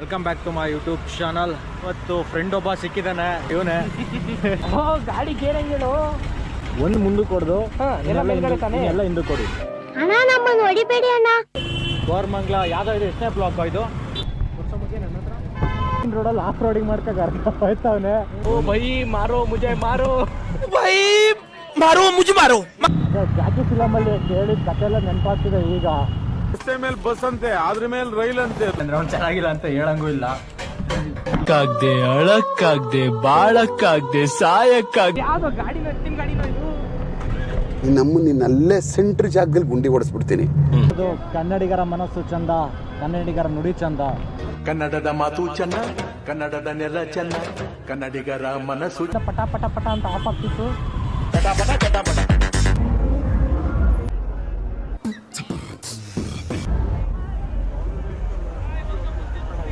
Welcome back to my YouTube channel. ಇವತ್ತು friend ಒಬ್ಬ ಸಿಕ್ಕಿದ್ದಾನೆ, ಇವನೇ. ಗಾಡಿ ಕೇಳಂಗೇಳು ಒಂದು ಮುಂದಕ್ಕೆ ಕೊಡ್ದು ಎಲ್ಲ ಹಿಂದಕ್ಕೆ ಕೊಡಿ. ಅಣ್ಣ ನಮ್ಮನ್ನು ಹೊಡಿಬೇಡಿ ಅಣ್ಣ. ಕೋರ್ಮಂಗ್ಲ ಯಾವ್ದೋ ಇದು ಎಷ್ಟನೇ ಬ್ಲಾಕ್ ಇದು ರೋಡಲ್ಲಿ ಆಫ್ ರೋಡಿಂಗ್ ಮಾಡ್ಕೊಂಡು ಹೋಯ್ತವನೆ. ಓ ಬೈ ಮಾರೋ ಮುಜೆ ಮಾರೋ भाई मारो मुझे मारो ಜಾಕಿ ಫಿಲಮ್ ಅಲ್ಲಿ ಕೇಳಿದ ಕತೆ ಎಲ್ಲ ನೆನಪಾಗ್ತಿದೆ ಈಗ. ರಸ್ತೆ ಮೇಲೆ ಬಸ್ ಅಂತೆ, ಅದ್ರ ಮೇಲೆ ರೈಲ್ ಅಂತೆ. ಅಂದ್ರೆ ಅವ್ನು ಚೆನ್ನಾಗಿಲ್ಲ ಅಂತ ಹೇಳಂಗೂ ಇಲ್ಲ. ಕಾಗ್ದೆ ಅಳಕ್ಕಾಗ್ದೆ ಬಾಳಕ್ಕಾಗ್ದೆ ಸಾಯಕ್ಕಾಗ್ದೆ. ಯಾವ್ದೋ ಗಾಡಿನ ನಿಮ್ ಗಾಡಿನ ಇದು ನಿನ್ನ ಅಲ್ಲೇ ಸೆಂಟ್ರ್ ಜಾಗದಲ್ಲಿ ಗುಂಡಿ ಹೊಡೆಸ್ಬಿಡ್ತೀನಿ. ಅದು ಕನ್ನಡಿಗರ ಮನಸ್ಸು ಚಂದ, ಕನ್ನಡಿಗರ ನುಡಿ ಚಂದ. ಕನ್ನಡದ ಮಾತು ಚೆನ್ನ, ಕನ್ನಡದ ನೆಲ ಚೆನ್ನ, ಕನ್ನಡಿಗರ ಮನಸ್ಸು ಪಟ ಪಟ ಪಟ ಅಂತ ಆಫ್ ಆಗ್ತಿತ್ತು. ಪಟ ಪಟ ಪಟ ಪಟ